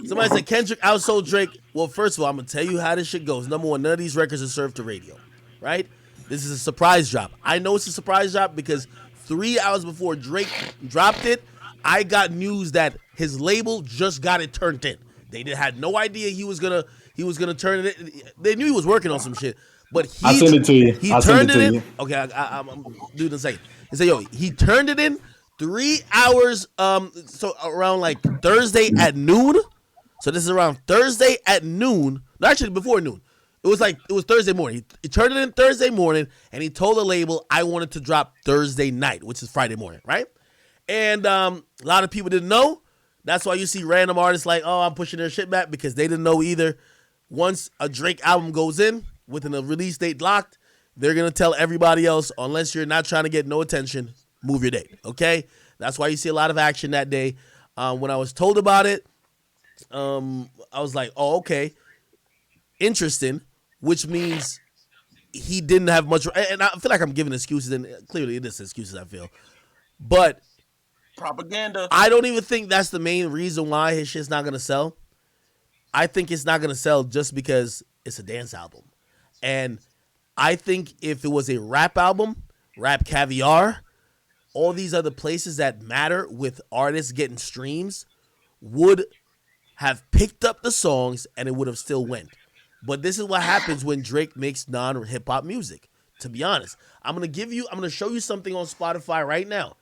Somebody said Kendrick outsold Drake. Well, first of all, I'm gonna tell you how this shit goes. Number one, none of these records are served to radio, right? This is a surprise drop. I know it's a surprise drop because 3 hours before Drake dropped it, I got news that his label just got it turned in. Had no idea he was gonna turn it in. They knew he was working on some shit, but I send it to you. he I send turned it it to in. you. Okay, I'm doing the second. He said, "Yo, he turned it in 3 hours. So around like Thursday at noon. So this is around Thursday at noon. No, actually before noon. It was Thursday morning. He turned it in Thursday morning, and he told the label I wanted to drop Thursday night, which is Friday morning, right? And a lot of people didn't know. That's why you see random artists like, oh, I'm pushing their shit back because they didn't know either. Once a Drake album goes in, within a release date locked, they're going to tell everybody else, unless you're not trying to get no attention, move your date, okay? That's why you see a lot of action that day. When I was told about it, I was like, oh, okay, interesting, which means he didn't have much. And I feel like I'm giving excuses, and clearly it is excuses, I feel. But Propaganda. I don't even think that's the main reason why his shit's not going to sell. I think it's not going to sell just because it's a dance album. And I think if it was a rap album, Rap Caviar, all these other places that matter with artists getting streams would have picked up the songs and it would have still went. But this is what happens when Drake makes non-hip hop music. To be honest, I'm going to show you something on Spotify right now.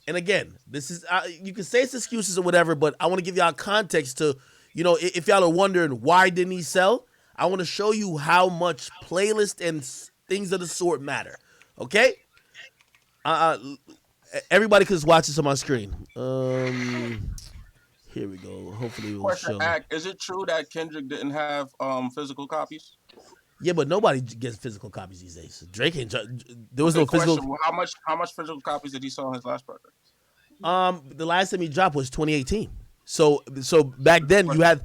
And again, this is you can say it's excuses or whatever, but I want to give y'all context to, if y'all are wondering why didn't he sell, I want to show you how much playlist and things of the sort matter. Okay? Everybody can just watch this on my screen. Here we go. Hopefully it will Question: show. Is it true that Kendrick didn't have physical copies? Yeah, but nobody gets physical copies these days. Drake ain't. There was Okay, no question, physical. well, how much physical copies did he sell on his last record? The last time he dropped was 2018. So back then you had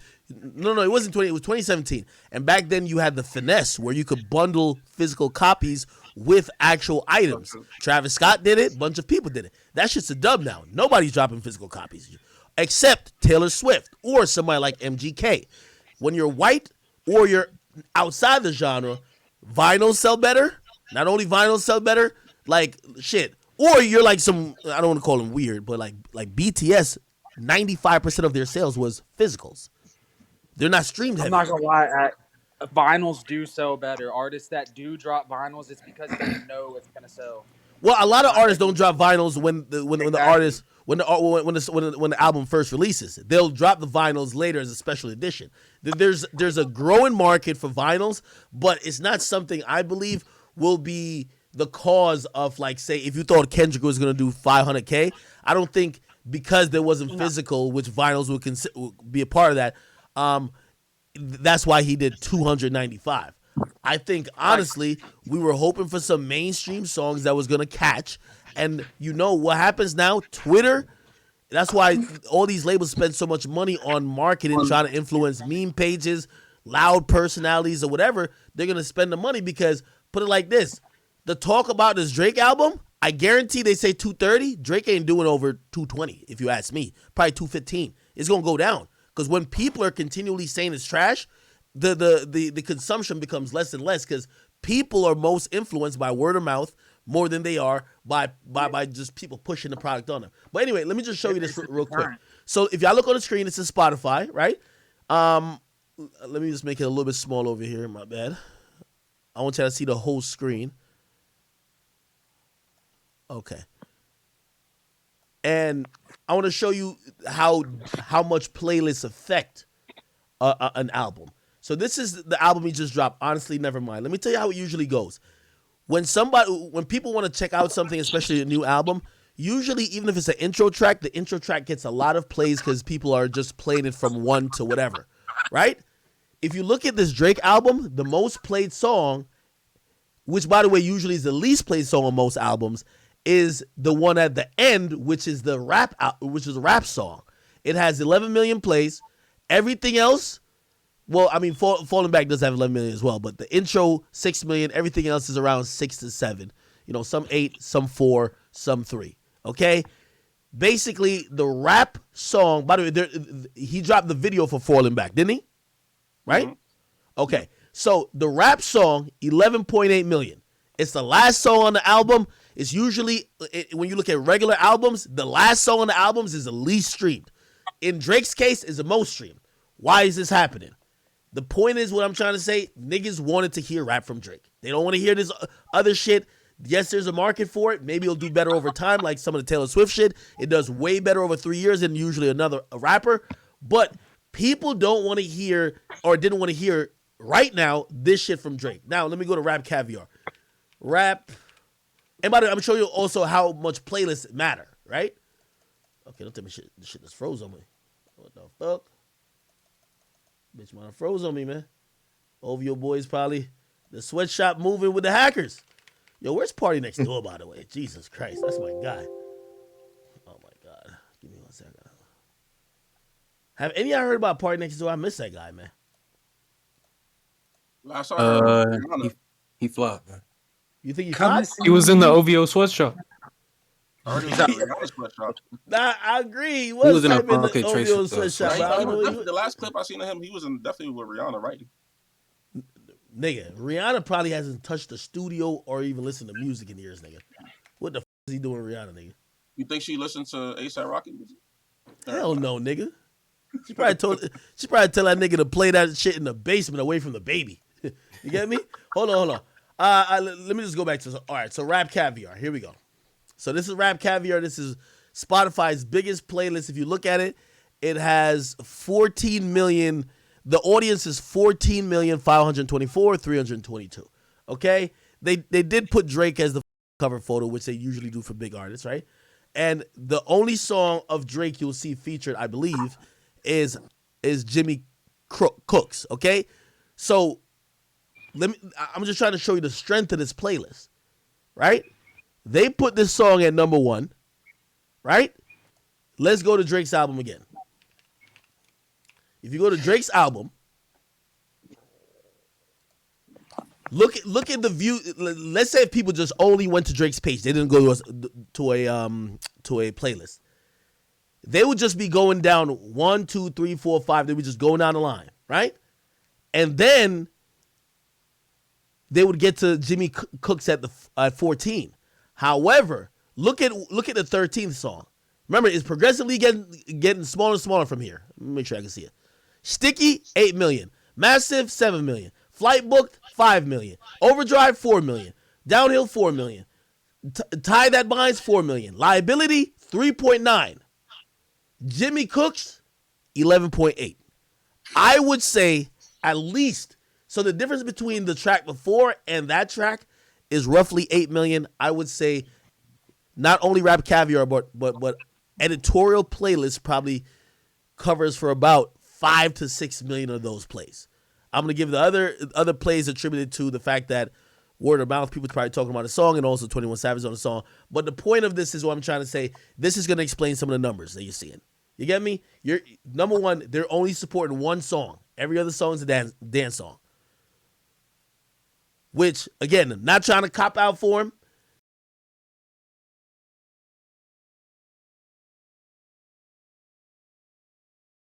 no, it wasn't 20. It was 2017. And back then you had the finesse where you could bundle physical copies with actual items. Travis Scott did it. A bunch of people did it. That shit's a dub now. Nobody's dropping physical copies except Taylor Swift or somebody like MGK. When you're white or you're outside the genre, vinyls sell better. Not only vinyls sell better, like shit. Or you're like some, I don't want to call them weird, but like BTS, 95% of their sales was physicals. They're not streamed heavy. I'm not gonna lie, vinyls do sell better. Artists that do drop vinyls, it's because they know it's gonna sell. Well, a lot of artists don't drop vinyls when the artist when the album first releases. They'll drop the vinyls later as a special edition. There's a growing market for vinyls, but it's not something I believe will be the cause of, like, say, if you thought Kendrick was going to do 500K, I don't think because there wasn't physical, which vinyls would be a part of that, that's why he did 295. I think, honestly, we were hoping for some mainstream songs that was going to catch. And you know what happens now? Twitter, that's why all these labels spend so much money on marketing, trying to influence meme pages, loud personalities, or whatever. They're going to spend the money because, put it like this, the talk about this Drake album, I guarantee they say 230. Drake ain't doing over 220, if you ask me. Probably 215. It's going to go down. Because when people are continually saying it's trash, the consumption becomes less and less because people are most influenced by word of mouth more than they are by just people pushing the product on them. But anyway, let me just show you this real quick. So if y'all look on the screen, it's in Spotify, right? Let me just make it a little bit small over here. My bad. I want y'all to see the whole screen. Okay. And I want to show you how much playlists affect an album. So this is the album he just dropped. Honestly, never mind. Let me tell you how it usually goes. When people want to check out something, especially a new album, usually even if it's an intro track, the intro track gets a lot of plays because people are just playing it from one to whatever, right? If you look at this Drake album, the most played song, which by the way usually is the least played song on most albums, is the one at the end, which is a rap song. It has 11 million plays. Everything else, well, I mean, Falling Back does have 11 million as well, but the intro 6 million. Everything else is around 6 to 7. Some 8, some 4, some 3. Okay, basically the rap song. By the way, he dropped the video for Falling Back, didn't he? Right? Mhm. Okay. So the rap song, 11.8 million. It's the last song on the album. It's usually, when you look at regular albums, the last song on the albums is the least streamed. In Drake's case, is the most streamed. Why is this happening? The point is, what I'm trying to say, niggas wanted to hear rap from Drake. They don't want to hear this other shit. Yes, there's a market for it. Maybe it'll do better over time, like some of the Taylor Swift shit. It does way better over 3 years than usually a rapper. But people don't want to hear, or didn't want to hear right now, this shit from Drake. Now, let me go to Rap Caviar. Rap. And by the way, I'm showing you also how much playlists matter, right? Okay, don't tell me this shit just froze on me. What the fuck? Bitch, man, froze on me, man. OVO boys probably the sweatshop moving with the hackers. Yo, where's Party Next Door, by the way? Jesus Christ, that's my guy. Oh my God. Give me 1 second. Have any of y'all heard about Party Next Door? I miss that guy, man. Last I heard, he flopped, man. You think he Come flopped? see He was in the OVO sweatshop. I heard he was in Rihanna's sweatshop. Nah, I agree. He was in a typing Pocket Trace OVO with the sweatshop. Right? I don't know. The last clip I seen of him, he was definitely with Rihanna, right? Nigga, Rihanna probably hasn't touched the studio or even listened to music in years, nigga. What the f is he doing with Rihanna, nigga? You think she listened to ASAP Rocky music? Hell no, nigga. She probably tell that nigga to play that shit in the basement away from the baby. You get me? Hold on. Let me just go back to all right. So Rap Caviar, here we go. So this is Rap Caviar. This is Spotify's biggest playlist. If you look at it, it has 14 million. The audience is 14,524,322. Okay, they did put Drake as the cover photo, which they usually do for big artists, right? And the only song of Drake you'll see featured, I believe, is Jimmy Cooks. Okay, so I'm just trying to show you the strength of this playlist, right? They put this song at number 1, right? Let's go to Drake's album again. If you go to Drake's album, look at the view. Let's say if people just only went to Drake's page, they didn't go to a playlist. They would just be going down 1, 2, 3, 4, 5. They would just go down the line, right? And then they would get to Jimmy Cooks at 14. However, look at the 13th song. Remember, it's progressively getting smaller and smaller from here. Let me make sure I can see it. Sticky, 8 million. Massive, 7 million. Flight Booked, 5 million. Overdrive, 4 million. Downhill, 4 million. Tie That Binds, 4 million. Liability, 3.9. Jimmy Cooks, 11.8. I would say at least, so the difference between the track before and that track is roughly 8 million. I would say not only Rap Caviar, but editorial playlist probably covers for about 5 to 6 million of those plays. I'm gonna give the other plays attributed to the fact that word of mouth, people probably talking about the song, and also 21 Savage on the song. But the point of this is what I'm trying to say. This is gonna explain some of the numbers that you're seeing. You get me? You're number 1. They're only supporting one song. Every other song is a dance song. Which again, not trying to cop out for him.